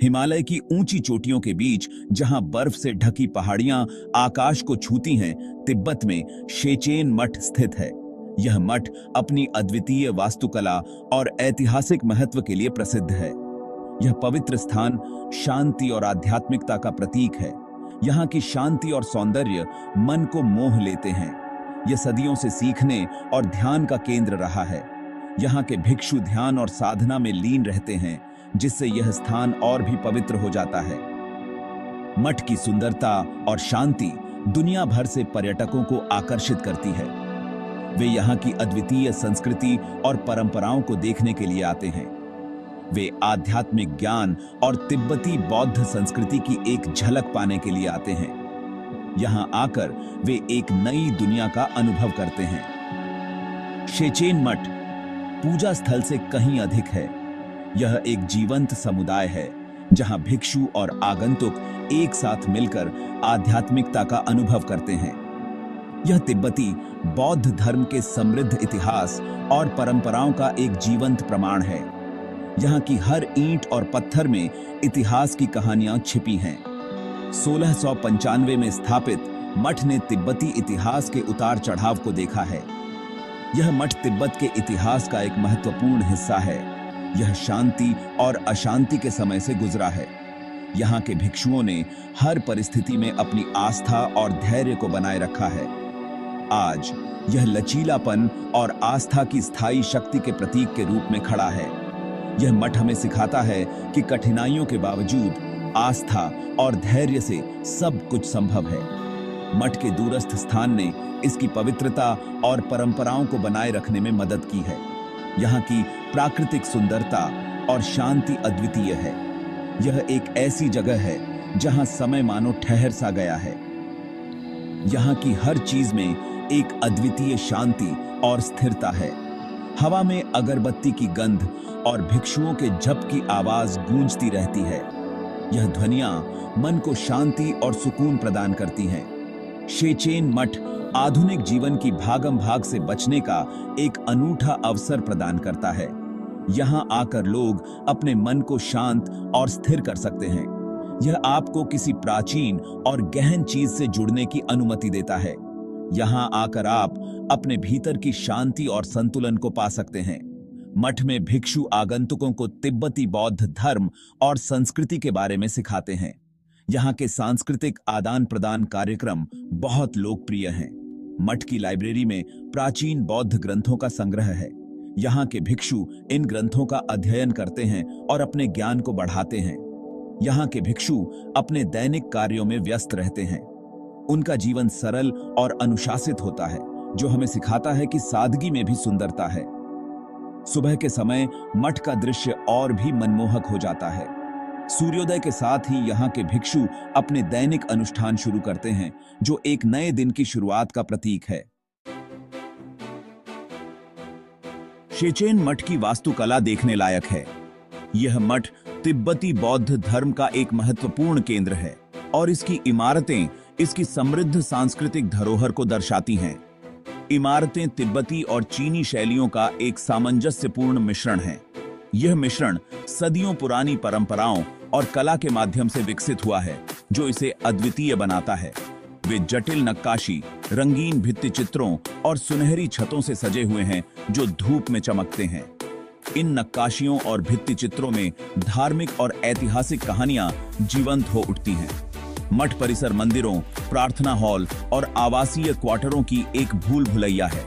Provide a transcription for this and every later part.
हिमालय की ऊंची चोटियों के बीच जहां बर्फ से ढकी पहाड़ियां आकाश को छूती हैं, तिब्बत में शेचेन मठ स्थित है। यह मठ अपनी अद्वितीय वास्तुकला और ऐतिहासिक महत्व के लिए प्रसिद्ध है। यह पवित्र स्थान शांति और आध्यात्मिकता का प्रतीक है। यहाँ की शांति और सौंदर्य मन को मोह लेते हैं। यह सदियों से सीखने और ध्यान का केंद्र रहा है। यहाँ के भिक्षु ध्यान और साधना में लीन रहते हैं, जिससे यह स्थान और भी पवित्र हो जाता है। मठ की सुंदरता और शांति दुनिया भर से पर्यटकों को आकर्षित करती है। वे यहाँ की अद्वितीय संस्कृति और परंपराओं को देखने के लिए आते हैं। वे आध्यात्मिक ज्ञान और तिब्बती बौद्ध संस्कृति की एक झलक पाने के लिए आते हैं। यहाँ आकर वे एक नई दुनिया का अनुभव करते हैं। शेचेन मठ पूजा स्थल से कहीं अधिक है। यह एक जीवंत समुदाय है, जहां भिक्षु और आगंतुक एक साथ मिलकर आध्यात्मिकता का अनुभव करते हैं। यह तिब्बती बौद्ध धर्म के समृद्ध इतिहास और परंपराओं का एक जीवंत प्रमाण है। यहाँ की हर ईंट और पत्थर में इतिहास की कहानियां छिपी हैं। 1695 में स्थापित मठ ने तिब्बती इतिहास के उतार चढ़ाव को देखा है। यह मठ तिब्बत के इतिहास का एक महत्वपूर्ण हिस्सा है। यह शांति और अशांति के समय से गुजरा है। यहाँ के भिक्षुओं ने हर परिस्थिति में अपनी आस्था और धैर्य को बनाए रखा है। आज यह लचीलापन और आस्था की स्थायी शक्ति के प्रतीक के रूप में खड़ा है। यह मठ हमें सिखाता है कि कठिनाइयों के बावजूद आस्था और धैर्य से सब कुछ संभव है। मठ के दूरस्थ स्थान ने इसकी पवित्रता और परंपराओं को बनाए रखने में मदद की है। यहाँ की प्राकृतिक सुंदरता और शांति अद्वितीय है। यह एक ऐसी जगह है जहाँ समय मानो ठहर सा गया है। यहाँ की हर चीज में एक अद्वितीय शांति और स्थिरता है। हवा में अगरबत्ती की गंध और भिक्षुओं के जप की आवाज गूंजती रहती है। यह ध्वनियां मन को शांति और सुकून प्रदान करती हैं। शेचेन मठ आधुनिक जीवन की भागम भाग से बचने का एक अनूठा अवसर प्रदान करता है। यहाँ आकर लोग अपने मन को शांत और स्थिर कर सकते हैं। यह आपको किसी प्राचीन और गहन चीज से जुड़ने की अनुमति देता है। यहाँ आकर आप अपने भीतर की शांति और संतुलन को पा सकते हैं। मठ में भिक्षु आगंतुकों को तिब्बती बौद्ध धर्म और संस्कृति के बारे में सिखाते हैं। यहाँ के सांस्कृतिक आदान प्रदान कार्यक्रम बहुत लोकप्रिय हैं। मठ की लाइब्रेरी में प्राचीन बौद्ध ग्रंथों का संग्रह है। यहाँ के भिक्षु इन ग्रंथों का अध्ययन करते हैं और अपने ज्ञान को बढ़ाते हैं। यहाँ के भिक्षु अपने दैनिक कार्यों में व्यस्त रहते हैं। उनका जीवन सरल और अनुशासित होता है, जो हमें सिखाता है कि सादगी में भी सुंदरता है। सुबह के समय मठ का दृश्य और भी मनमोहक हो जाता है। सूर्योदय के साथ ही यहाँ के भिक्षु अपने दैनिक अनुष्ठान शुरू करते हैं, जो एक नए दिन की शुरुआत का प्रतीक है। शेचेन मठ की वास्तुकला देखने लायक है। यह मठ तिब्बती बौद्ध धर्म का एक महत्वपूर्ण केंद्र है और इसकी इमारतें इसकी समृद्ध सांस्कृतिक धरोहर को दर्शाती हैं। इमारतें तिब्बती और चीनी शैलियों का एक सामंजस्यपूर्ण मिश्रण है। यह मिश्रण सदियों पुरानी परंपराओं और कला के माध्यम से विकसित हुआ है, जो इसे अद्वितीय बनाता है। वे जटिल नक्काशी, रंगीन भित्ति चित्रों और सुनहरी छतों से सजे हुए हैं, जो धूप में चमकते हैं। इन नक्काशियों और भित्ति चित्रों में धार्मिक और ऐतिहासिक कहानियां जीवंत हो उठती हैं। मठ परिसर मंदिरों, प्रार्थना हॉल और आवासीय क्वार्टरों की एक भूल भुलैया है।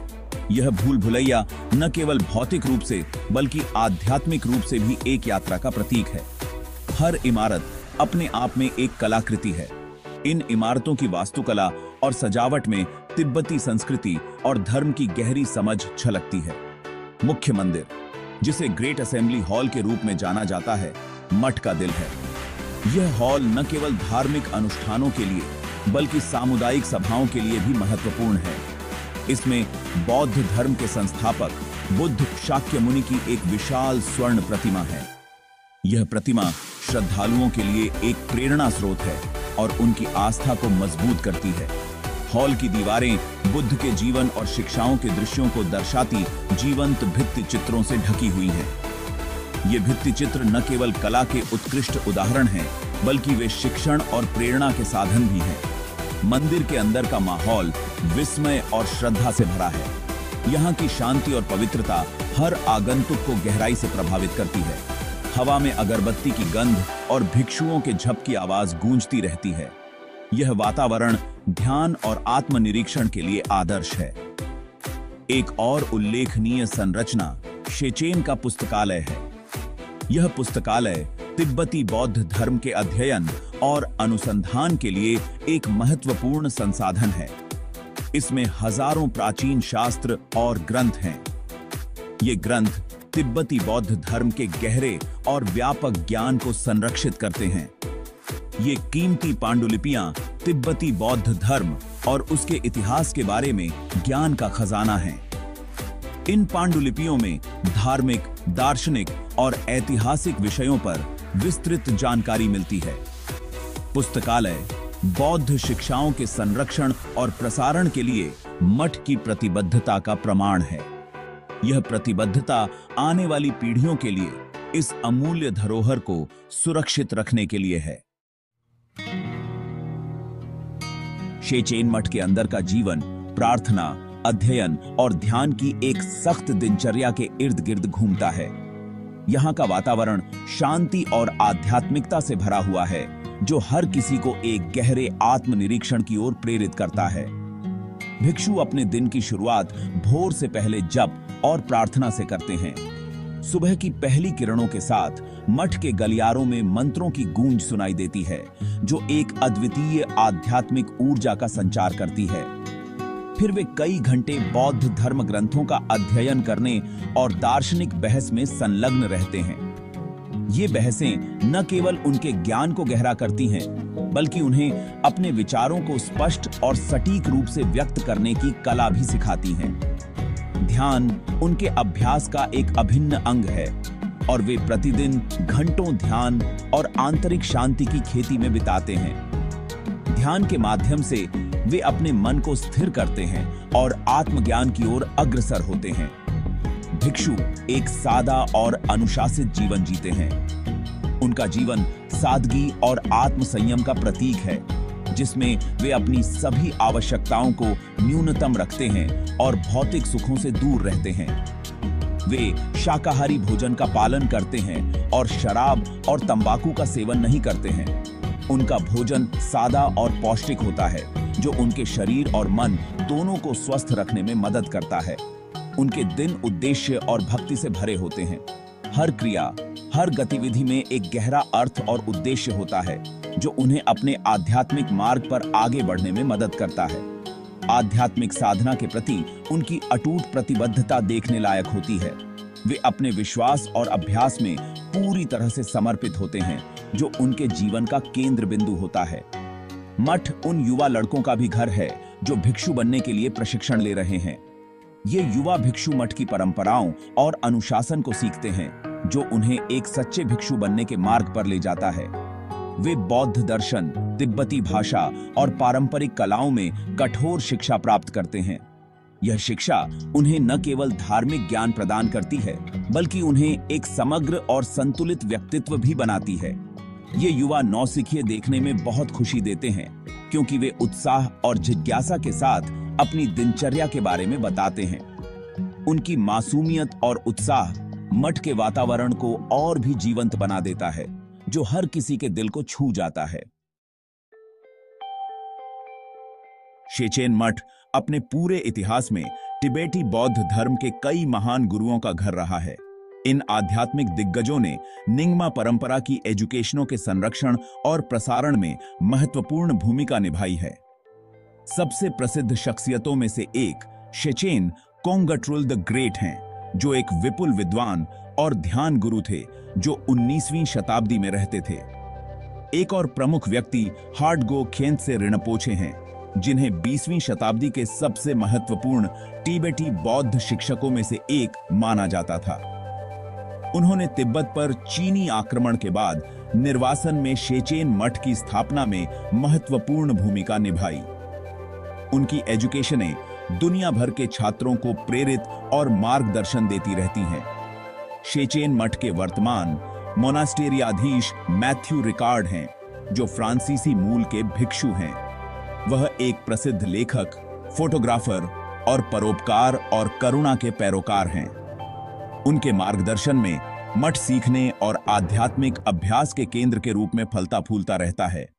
यह भूल भुलैया न केवल भौतिक रूप से बल्कि आध्यात्मिक रूप से भी एक यात्रा का प्रतीक है। हर इमारत अपने आप में एक कलाकृति है। इन इमारतों की वास्तुकला और सजावट में तिब्बती संस्कृति और धर्म की गहरी समझ झलकती है। मुख्य मंदिर, जिसे ग्रेट असेंबली हॉल के रूप में जाना जाता है, मठ का दिल है। यह हॉल न केवल धार्मिक अनुष्ठानों के लिए बल्कि सामुदायिक सभाओं के लिए भी महत्वपूर्ण है। इसमें बौद्ध धर्म के संस्थापक बुद्ध शाक्यमुनि की एक विशाल स्वर्ण प्रतिमा है। यह प्रतिमा श्रद्धालुओं के लिए एक प्रेरणा स्रोत है और उनकी आस्था को मजबूत करती है। हॉल की दीवारें बुद्ध के जीवन और शिक्षाओं के दृश्यों को दर्शाती जीवंत भित्ति चित्रों से ढकी हुई हैं। ये भित्ति चित्र न केवल कला के उत्कृष्ट उदाहरण हैं, बल्कि वे शिक्षण और प्रेरणा के साधन भी हैं। मंदिर के अंदर का माहौल विस्मय और श्रद्धा से भरा है। यहाँ की शांति और पवित्रता हर आगंतुक को गहराई से प्रभावित करती है। हवा में अगरबत्ती की गंध और भिक्षुओं के झप की आवाज गूंजती रहती है। यह वातावरण ध्यान और आत्मनिरीक्षण के लिए आदर्श है। एक और उल्लेखनीय संरचना शेचेन का पुस्तकालय है। यह पुस्तकालय तिब्बती बौद्ध धर्म के अध्ययन और अनुसंधान के लिए एक महत्वपूर्ण संसाधन है। इसमें हजारों प्राचीन शास्त्र और ग्रंथ हैं। ये ग्रंथ तिब्बती बौद्ध धर्म के गहरे और व्यापक ज्ञान को संरक्षित करते हैं। ये कीमती पांडुलिपियां तिब्बती बौद्ध धर्म और उसके इतिहास के बारे में ज्ञान का खजाना है। इन पांडुलिपियों में धार्मिक, दार्शनिक और ऐतिहासिक विषयों पर विस्तृत जानकारी मिलती है। पुस्तकालय बौद्ध शिक्षाओं के संरक्षण और प्रसारण के लिए मठ की प्रतिबद्धता का प्रमाण है। यह प्रतिबद्धता आने वाली पीढ़ियों के लिए इस अमूल्य धरोहर को सुरक्षित रखने के लिए है। शेचेन मठ के अंदर का जीवन प्रार्थना, अध्ययन और ध्यान की एक सख्त दिनचर्या के इर्द गिर्द घूमता है। यहाँ का वातावरण शांति और आध्यात्मिकता से भरा हुआ है, जो हर किसी को एक गहरे आत्मनिरीक्षण की ओर प्रेरित करता है। भिक्षु अपने दिन की शुरुआत भोर से पहले जप और प्रार्थना से करते हैं। सुबह की पहली किरणों के साथ मठ के गलियारों में मंत्रों की गूंज सुनाई देती है, जो एक अद्वितीय आध्यात्मिक ऊर्जा का संचार करती है। फिर वे कई घंटे बौद्ध धर्म ग्रंथों का अध्ययन करने और दार्शनिक बहस में संलग्न रहते हैं। ये बहसें न केवल उनके ज्ञान को गहरा करती हैं, बल्कि उन्हें अपने विचारों को स्पष्ट और सटीक रूप से व्यक्त करने की कला भी सिखाती हैं। ध्यान उनके अभ्यास का एक अभिन्न अंग है और वे प्रतिदिन घंटों ध्यान और आंतरिक शांति की खेती में बिताते हैं। ध्यान के माध्यम से वे अपने मन को स्थिर करते हैं और आत्मज्ञान की ओर अग्रसर होते हैं। भिक्षु एक सादा और अनुशासित जीवन जीते हैं। उनका जीवन सादगी और आत्मसंयम का प्रतीक है, जिसमें वे अपनी सभी आवश्यकताओं को न्यूनतम रखते हैं और भौतिक सुखों से दूर रहते हैं। वे शाकाहारी भोजन का पालन करते हैं और शराब और तंबाकू का सेवन नहीं करते हैं। उनका भोजन सादा और पौष्टिक होता है, जो उनके शरीर और मन दोनों को स्वस्थ रखने में मदद करता है। उनके दिन उद्देश्य और भक्ति से भरे होते हैं। हर क्रिया, हर गतिविधि में एक गहरा अर्थ और उद्देश्य होता है, जो उन्हें अपने आध्यात्मिक मार्ग पर आगे बढ़ने में मदद करता है। आध्यात्मिक साधना के प्रति उनकी अटूट प्रतिबद्धता देखने लायक होती है। वे अपने विश्वास और अभ्यास में पूरी तरह से समर्पित होते हैं, जो उनके जीवन का केंद्र बिंदु होता है। मठ उन युवा लड़कों का भी घर है जो भिक्षु बनने के लिए प्रशिक्षण ले रहे हैं। ये युवा भिक्षु मठ की परंपराओं और अनुशासन को सीखते हैं, जो उन्हें एक सच्चे भिक्षु बनने के मार्ग पर ले जाता है। वे बौद्ध दर्शन, तिब्बती भाषा और पारंपरिक कलाओं में कठोर शिक्षा प्राप्त करते हैं। यह शिक्षा उन्हें न केवल धार्मिक ज्ञान प्रदान करती है, बल्कि उन्हें एक समग्र और संतुलित व्यक्तित्व भी बनाती है। ये युवा नौसिखिए देखने में बहुत खुशी देते हैं, क्योंकि वे उत्साह और जिज्ञासा के साथ अपनी दिनचर्या के बारे में बताते हैं। उनकी मासूमियत और उत्साह मठ के वातावरण को और भी जीवंत बना देता है, जो हर किसी के दिल को छू जाता है। शेचेन मठ अपने पूरे इतिहास में तिबेटी बौद्ध धर्म के कई महान गुरुओं का घर रहा है। इन आध्यात्मिक दिग्गजों ने निंगमा परंपरा की एजुकेशनों के संरक्षण और प्रसारण में महत्वपूर्ण भूमिका निभाई है। सबसे प्रसिद्ध शख्सियतों में से एक शेचेन कोंगट्रुल द ग्रेट हैं, जो एक विपुल विद्वान और ध्यान गुरु थे, जो 19वीं शताब्दी में रहते थे। एक और प्रमुख व्यक्ति हार्डगो खेंत्से रिनपोचे हैं, जिन्हें 20वीं शताब्दी के सबसे महत्वपूर्ण तिबेटी बौद्ध शिक्षकों में से एक माना जाता था। उन्होंने तिब्बत पर चीनी आक्रमण के बाद निर्वासन में शेचेन मठ की स्थापना में महत्वपूर्ण भूमिका निभाई। उनकी एजुकेशनें दुनिया भर के छात्रों को प्रेरित और मार्गदर्शन देती रहती हैं। शेचेन मठ के वर्तमान मोनास्टेरियाधीश मैथ्यू रिकार्ड हैं, जो फ्रांसीसी मूल के भिक्षु हैं। वह एक प्रसिद्ध लेखक, फोटोग्राफर और परोपकार और करुणा के पैरोकार हैं। उनके मार्गदर्शन में मठ सीखने और आध्यात्मिक अभ्यास के केंद्र के रूप में फलता फूलता रहता है।